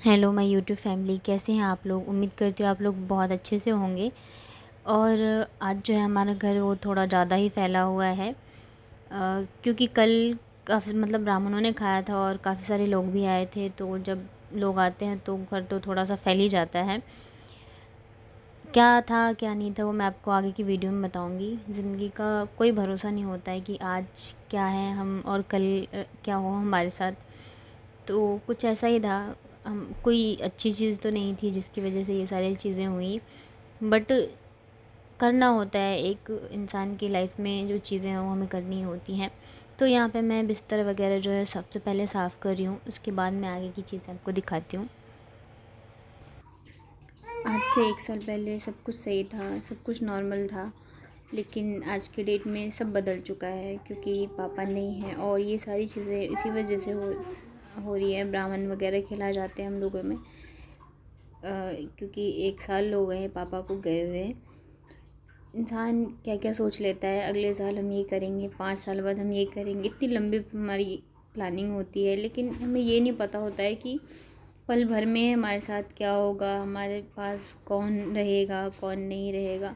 Hello my YouTube family, कैसे हैं आप लोग। उम्मीद करती हूँ आप लोग बहुत अच्छे से होंगे। और आज जो है हमारा घर वो थोड़ा ज़्यादा ही फैला हुआ है, क्योंकि कल काफ़ी मतलब ब्राह्मणों ने खाया था और काफ़ी सारे लोग भी आए थे। तो जब लोग आते हैं तो घर तो थोड़ा सा फैल ही जाता है। क्या था क्या नहीं था वो मैं आपको आगे की वीडियो में बताऊंगी। ज़िंदगी का कोई भरोसा नहीं होता है कि आज क्या है हम और कल क्या हो हमारे साथ। तो कुछ ऐसा ही था। हम कोई अच्छी चीज़ तो नहीं थी जिसकी वजह से ये सारी चीज़ें हुई, बट करना होता है। एक इंसान की लाइफ में जो चीज़ें हैं वो हमें करनी होती हैं। तो यहाँ पे मैं बिस्तर वगैरह जो है सबसे पहले साफ़ कर रही हूँ, उसके बाद मैं आगे की चीज़ें आपको दिखाती हूँ। आज से 1 साल पहले सब कुछ सही था, सब कुछ नॉर्मल था। लेकिन आज के डेट में सब बदल चुका है, क्योंकि पापा नहीं हैं और ये सारी चीज़ें इसी वजह से हो रही है। ब्राह्मण वगैरह खिलाए जाते हैं हम लोगों में, क्योंकि 1 साल हो गए हैं पापा को गए हुए। इंसान क्या क्या सोच लेता है, अगले साल हम ये करेंगे, 5 साल बाद हम ये करेंगे, इतनी लंबी हमारी प्लानिंग होती है। लेकिन हमें ये नहीं पता होता है कि पल भर में हमारे साथ क्या होगा, हमारे पास कौन रहेगा कौन नहीं रहेगा।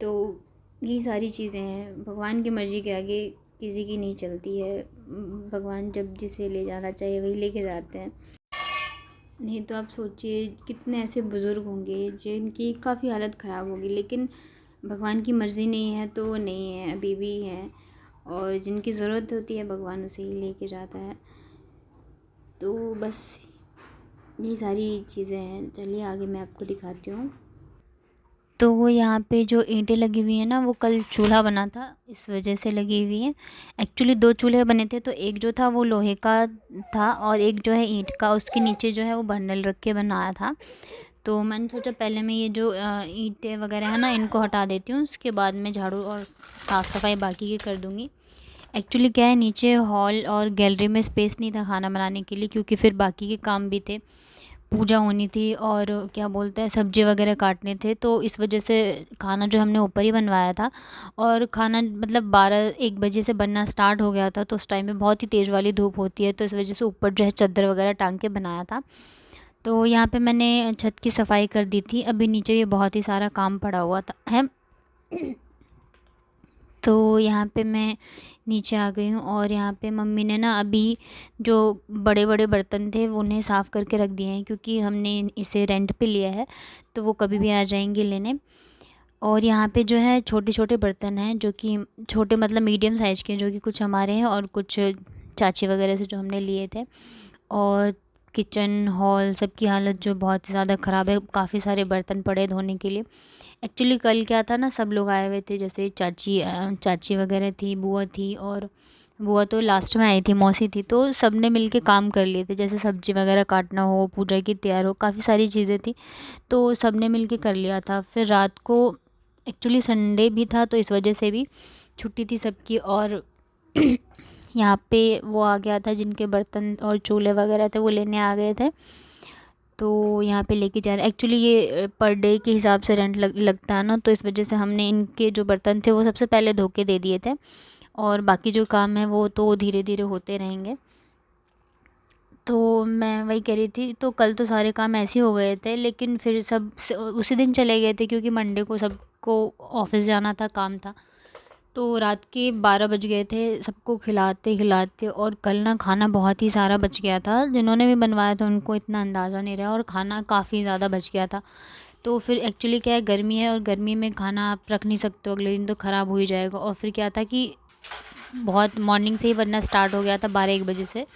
तो यही सारी चीज़ें हैं, भगवान की मर्ज़ी के आगे किसी की नहीं चलती है। भगवान जब जिसे ले जाना चाहिए वही लेके जाते हैं। नहीं तो आप सोचिए कितने ऐसे बुज़ुर्ग होंगे जिनकी काफ़ी हालत ख़राब होगी, लेकिन भगवान की मर्ज़ी नहीं है तो वो नहीं है, अभी भी हैं। और जिनकी ज़रूरत होती है भगवान उसे ही लेके जाता है। तो बस ये सारी चीज़ें हैं। चलिए आगे मैं आपको दिखाती हूँ। तो वो यहाँ पे जो ईंटें लगी हुई हैं ना, वो कल चूल्हा बना था, इस वजह से लगी हुई है। एक्चुअली 2 चूल्हे बने थे, तो एक जो था वो लोहे का था और एक जो है ईंट का। उसके नीचे जो है वो बंडल रख के बनाया था। तो मैंने सोचा पहले मैं ये जो ईंटें वगैरह है ना इनको हटा देती हूँ, उसके बाद में झाड़ू और साफ़ सफाई बाकी की कर दूँगी। एक्चुअली क्या है, नीचे हॉल और गैलरी में स्पेस नहीं था खाना बनाने के लिए, क्योंकि फिर बाकी के काम भी थे, पूजा होनी थी और क्या बोलते हैं सब्ज़ी वगैरह काटने थे। तो इस वजह से खाना जो हमने ऊपर ही बनवाया था। और खाना मतलब 12-1 बजे से बनना स्टार्ट हो गया था, तो उस टाइम में बहुत ही तेज़ वाली धूप होती है, तो इस वजह से ऊपर जो है चादर वगैरह टांग के बनाया था। तो यहाँ पे मैंने छत की सफाई कर दी थी। अभी नीचे भी बहुत ही सारा काम पड़ा हुआ था है। तो यहाँ पे मैं नीचे आ गई हूँ और यहाँ पे मम्मी ने ना अभी जो बड़े बड़े बर्तन थे वो उन्हें साफ़ करके रख दिए हैं, क्योंकि हमने इसे रेंट पे लिया है, तो वो कभी भी आ जाएंगे लेने। और यहाँ पे जो है छोटे छोटे बर्तन हैं, जो कि छोटे मतलब मीडियम साइज़ के, जो कि कुछ हमारे हैं और कुछ चाची वगैरह से जो हमने लिए थे। और किचन हॉल सबकी हालत जो बहुत ही ज़्यादा ख़राब है, काफ़ी सारे बर्तन पड़े धोने के लिए। एक्चुअली कल क्या था ना, सब लोग आए हुए थे, जैसे चाची चाची वगैरह थी, बुआ थी, और बुआ तो लास्ट में आई थी, मौसी थी। तो सब ने मिल के काम कर लिए थे, जैसे सब्ज़ी वगैरह काटना हो, पूजा की तैयार हो, काफ़ी सारी चीज़ें थी, तो सब ने मिल के कर लिया था। फिर रात को एक्चुअली संडे भी था, तो इस वजह से भी छुट्टी थी सबकी। और यहाँ पे वो आ गया था, जिनके बर्तन और चूल्हे वगैरह थे वो लेने आ गए थे। तो यहाँ पे लेके जा रहे, एक्चुअली ये पर डे के हिसाब से रेंट लगता है ना, तो इस वजह से हमने इनके जो बर्तन थे वो सबसे पहले धो के दे दिए थे। और बाकी जो काम है वो तो धीरे धीरे होते रहेंगे। तो मैं वही कह रही थी, तो कल तो सारे काम ऐसे ही हो गए थे, लेकिन फिर सब उसी दिन चले गए थे, क्योंकि मंडे को सबको ऑफिस जाना था, काम था। तो रात के 12 बज गए थे सबको खिलाते खिलाते। और कल ना खाना बहुत ही सारा बच गया था, जिन्होंने भी बनवाया था उनको इतना अंदाज़ा नहीं रहा, और खाना काफ़ी ज़्यादा बच गया था। तो फिर एक्चुअली क्या है, गर्मी है और गर्मी में खाना आप रख नहीं सकते हो, अगले दिन तो ख़राब हो ही जाएगा। और फिर क्या था कि बहुत मॉर्निंग से ही बनना स्टार्ट हो गया था, 12-1 बजे से।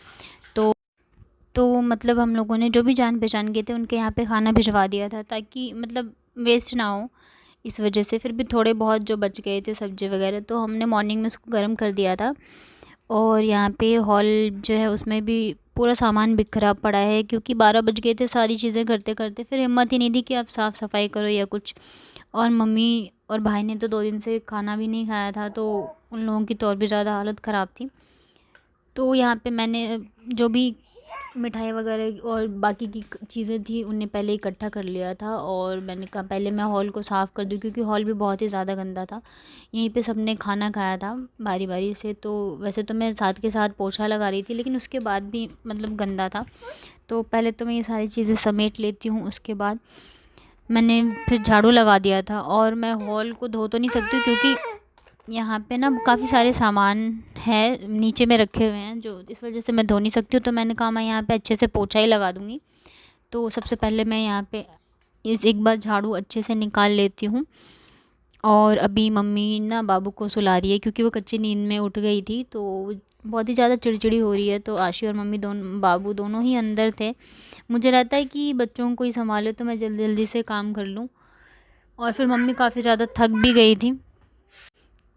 तो मतलब हम लोगों ने जो भी जान पहचान के थे उनके यहाँ पे खाना भिजवा दिया था, ताकि मतलब वेस्ट ना हो। इस वजह से फिर भी थोड़े बहुत जो बच गए थे सब्ज़ी वगैरह, तो हमने मॉर्निंग में उसको गर्म कर दिया था। और यहाँ पे हॉल जो है उसमें भी पूरा सामान बिखरा पड़ा है, क्योंकि 12 बज गए थे, सारी चीज़ें करते करते फिर हिम्मत ही नहीं थी कि आप साफ़ सफाई करो या कुछ। और मम्मी और भाई ने तो 2 दिन से खाना भी नहीं खाया था, तो उन लोगों की तो और भी ज़्यादा हालत ख़राब थी। तो यहाँ पे मैंने जो भी मिठाई वगैरह और बाकी की चीज़ें थी उन्हें पहले इकट्ठा कर लिया था। और मैंने कहा पहले मैं हॉल को साफ़ कर दूँ, क्योंकि हॉल भी बहुत ही ज़्यादा गंदा था। यहीं पे सबने खाना खाया था बारी बारी से, तो वैसे तो मैं साथ के साथ पोछा लगा रही थी, लेकिन उसके बाद भी मतलब गंदा था। तो पहले तो मैं ये सारी चीज़ें समेट लेती हूँ। उसके बाद मैंने फिर झाड़ू लगा दिया था, और मैं हॉल को धो तो नहीं सकती क्योंकि यहाँ पे ना काफ़ी सारे सामान है नीचे में रखे हुए हैं, जो इस वजह से मैं धो नहीं सकती हूँ। तो मैंने कहा मैं यहाँ पे अच्छे से पोछा ही लगा दूँगी। तो सबसे पहले मैं यहाँ पे इस एक बार झाड़ू अच्छे से निकाल लेती हूँ। और अभी मम्मी ना बाबू को सुला रही है क्योंकि वो कच्ची नींद में उठ गई थी, तो बहुत ही ज़्यादा चिड़चिड़ी हो रही है। तो आशी और मम्मी दोनों, बाबू दोनों ही अंदर थे। मुझे रहता है कि बच्चों को ही संभाले तो मैं जल्दी जल्दी से काम कर लूँ। और फिर मम्मी काफ़ी ज़्यादा थक भी गई थी,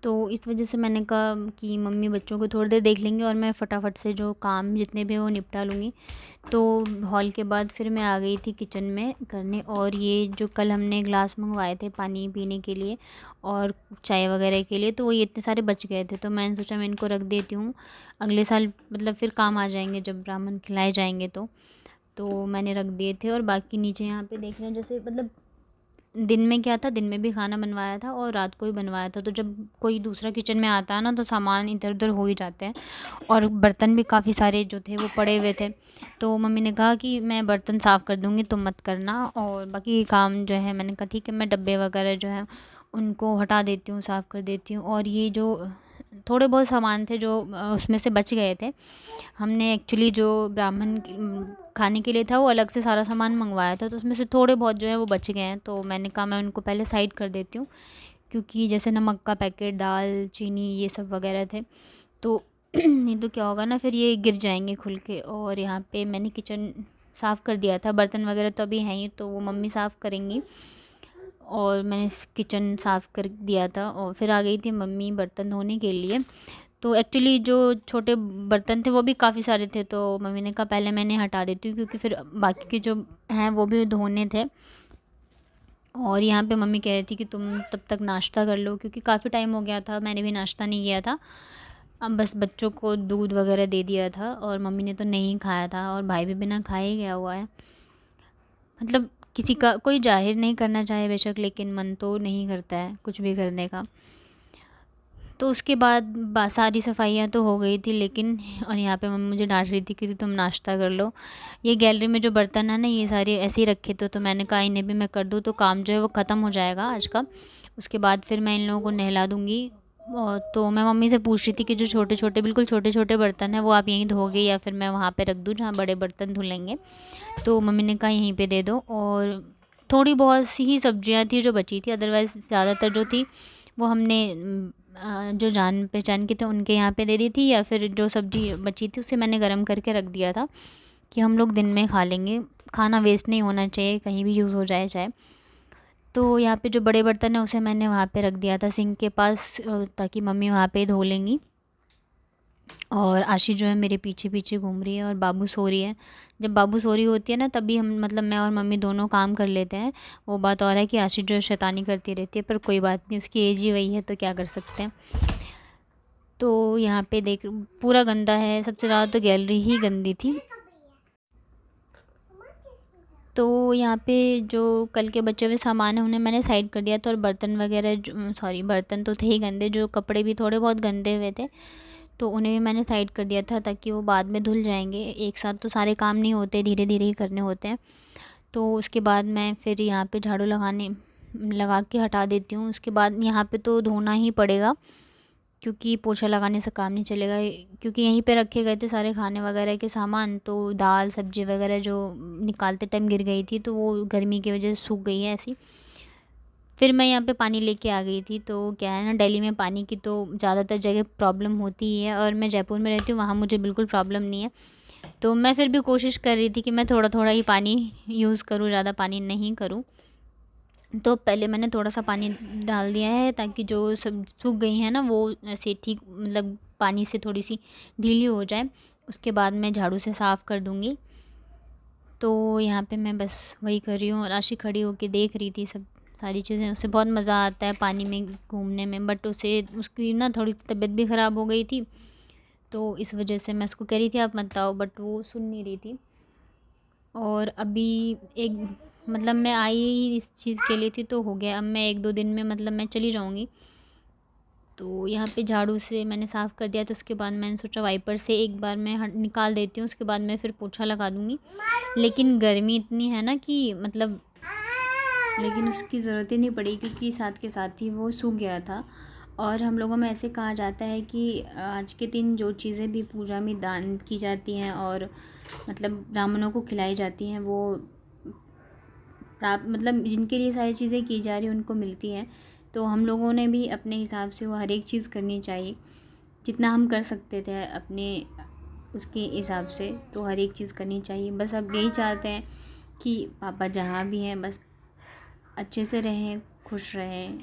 तो इस वजह से मैंने कहा कि मम्मी बच्चों को थोड़ी देर देख लेंगे और मैं फटाफट से जो काम जितने भी हैं वो निपटा लूँगी। तो हॉल के बाद फिर मैं आ गई थी किचन में करने। और ये जो कल हमने ग्लास मंगवाए थे पानी पीने के लिए और चाय वगैरह के लिए, तो वो ये इतने सारे बच गए थे, तो मैंने सोचा मैं इनको रख देती हूँ, अगले साल मतलब फिर काम आ जाएंगे जब ब्राह्मण खिलाए जाएंगे। तो मैंने रख दिए थे। और बाकी नीचे यहाँ पे देख रहे हैं, जैसे मतलब दिन में क्या था, दिन में भी खाना बनवाया था और रात को भी बनवाया था, तो जब कोई दूसरा किचन में आता है ना तो सामान इधर उधर हो ही जाते हैं। और बर्तन भी काफ़ी सारे जो थे वो पड़े हुए थे। तो मम्मी ने कहा कि मैं बर्तन साफ़ कर दूँगी, तुम मत करना, और बाकी काम जो है मैंने कहा ठीक है, मैं डब्बे वगैरह जो है उनको हटा देती हूँ, साफ़ कर देती हूँ। और ये जो थोड़े बहुत सामान थे जो उसमें से बच गए थे, हमने एक्चुअली जो ब्राह्मण खाने के लिए था वो अलग से सारा सामान मंगवाया था, तो उसमें से थोड़े बहुत जो है वो बच गए हैं। तो मैंने कहा मैं उनको पहले साइड कर देती हूँ, क्योंकि जैसे नमक का पैकेट, दाल, चीनी, ये सब वगैरह थे, तो नहीं तो क्या होगा ना, फिर ये गिर जाएंगे खुल के। और यहाँ पे मैंने किचन साफ़ कर दिया था, बर्तन वगैरह तो अभी हैं ही, तो वो मम्मी साफ़ करेंगी। और मैंने किचन साफ़ कर दिया था और फिर आ गई थी मम्मी बर्तन धोने के लिए। तो एक्चुअली जो छोटे बर्तन थे वो भी काफ़ी सारे थे, तो मम्मी ने कहा पहले मैंने हटा देती हूँ क्योंकि फिर बाकी के जो हैं वो भी धोने थे। और यहाँ पे मम्मी कह रही थी कि तुम तब तक नाश्ता कर लो, क्योंकि काफ़ी टाइम हो गया था, मैंने भी नाश्ता नहीं किया था। अब बस बच्चों को दूध वगैरह दे दिया था और मम्मी ने तो नहीं खाया था, और भाई भी बिना खाए ही गया हुआ है। मतलब किसी का कोई जाहिर नहीं करना चाहे बेशक, लेकिन मन तो नहीं करता है कुछ भी करने का। तो उसके बाद सारी सफाइयाँ तो हो गई थी, लेकिन और यहाँ पे मम्मी मुझे डांट रही थी कि तुम नाश्ता कर लो। ये गैलरी में जो बर्तन है ना, ये सारे ऐसे ही रखे थे, तो मैंने कहा इन्हें भी मैं कर दूँ तो काम जो है वो ख़त्म हो जाएगा आज का। उसके बाद फिर मैं इन लोगों को नहला दूँगी। और तो मैं मम्मी से पूछ रही थी कि जो छोटे छोटे, बिल्कुल छोटे छोटे बर्तन हैं वो आप यहीं धोगे या फिर मैं वहाँ पे रख दूँ जहाँ बड़े बर्तन धुलेंगे। तो मम्मी ने कहा यहीं पे दे दो। और थोड़ी बहुत सी ही सब्जियाँ थी जो बची थी, अदरवाइज़ ज़्यादातर जो थी वो हमने जो जान पहचान के थे उनके यहाँ पे दे दी थी, या फिर जो सब्ज़ी बची थी उसे मैंने गर्म करके रख दिया था कि हम लोग दिन में खा लेंगे। खाना वेस्ट नहीं होना चाहिए, कहीं भी यूज़ हो जाए चाहे। तो यहाँ पे जो बड़े बर्तन है उसे मैंने वहाँ पे रख दिया था सिंक के पास, ताकि मम्मी वहाँ पे धो लेंगी। और आशी जो है मेरे पीछे पीछे घूम रही है और बाबू सो रही है। जब बाबू सो रही होती है ना तभी हम मतलब मैं और मम्मी दोनों काम कर लेते हैं। वो बात और है कि आशी जो है शैतानी करती रहती है, पर कोई बात नहीं, उसकी एज ही वही है तो क्या कर सकते हैं। तो यहाँ पे देख पूरा गंदा है, सबसे ज़्यादा तो गैलरी ही गंदी थी। तो यहाँ पे जो कल के बचे हुए सामान है उन्हें मैंने साइड कर दिया था, और बर्तन वगैरह, सॉरी बर्तन तो थे ही गंदे, जो कपड़े भी थोड़े बहुत गंदे हुए थे तो उन्हें भी मैंने साइड कर दिया था, ताकि वो बाद में धुल जाएंगे। एक साथ तो सारे काम नहीं होते, धीरे धीरे ही करने होते हैं। तो उसके बाद मैं फिर यहाँ पे झाड़ू लगा के हटा देती हूँ। उसके बाद यहाँ पे तो धोना ही पड़ेगा, क्योंकि पोछा लगाने से काम नहीं चलेगा, क्योंकि यहीं पे रखे गए थे सारे खाने वगैरह के सामान। तो दाल सब्ज़ी वगैरह जो निकालते टाइम गिर गई थी, तो वो गर्मी की वजह से सूख गई है ऐसी। फिर मैं यहाँ पे पानी लेके आ गई थी। तो क्या है ना, दिल्ली में पानी की तो ज़्यादातर जगह प्रॉब्लम होती ही है, और मैं जयपुर में रहती हूँ, वहाँ मुझे बिल्कुल प्रॉब्लम नहीं है। तो मैं फिर भी कोशिश कर रही थी कि मैं थोड़ा थोड़ा ही पानी यूज़ करूँ, ज़्यादा पानी नहीं करूँ। तो पहले मैंने थोड़ा सा पानी डाल दिया है, ताकि जो सब सूख गई हैं ना वो ऐसे ठीक मतलब पानी से थोड़ी सी ढीली हो जाए। उसके बाद मैं झाड़ू से साफ़ कर दूँगी। तो यहाँ पे मैं बस वही कर रही हूँ, और आशी खड़ी होके देख रही थी सब सारी चीज़ें। उसे बहुत मज़ा आता है पानी में घूमने में, बट उसे उसकी ना थोड़ी सी तबीयत भी ख़राब हो गई थी, तो इस वजह से मैं उसको कह रही थी आप मत आओ, बट वो सुन नहीं रही थी। और अभी एक मतलब मैं आई ही इस चीज़ के लिए थी, तो हो गया, अब मैं 1-2 दिन में मतलब मैं चली जाऊँगी। तो यहाँ पे झाड़ू से मैंने साफ़ कर दिया, तो उसके बाद मैंने सोचा वाइपर से एक बार मैं निकाल देती हूँ, उसके बाद मैं फिर पोछा लगा दूँगी। लेकिन गर्मी इतनी है ना कि मतलब लेकिन उसकी ज़रूरत ही नहीं पड़ी, क्योंकि साथ के साथ ही वो सूख गया था। और हम लोगों में ऐसे कहा जाता है कि आज के दिन जो चीज़ें भी पूजा में दान की जाती हैं और मतलब ब्राह्मणों को खिलाई जाती हैं, वो प्राप्त मतलब जिनके लिए सारी चीज़ें की जा रही हैं उनको मिलती हैं। तो हम लोगों ने भी अपने हिसाब से वो हर एक चीज़ करनी चाहिए, जितना हम कर सकते थे अपने उसके हिसाब से, तो हर एक चीज़ करनी चाहिए। बस अब यही चाहते हैं कि पापा जहाँ भी हैं बस अच्छे से रहें, खुश रहें।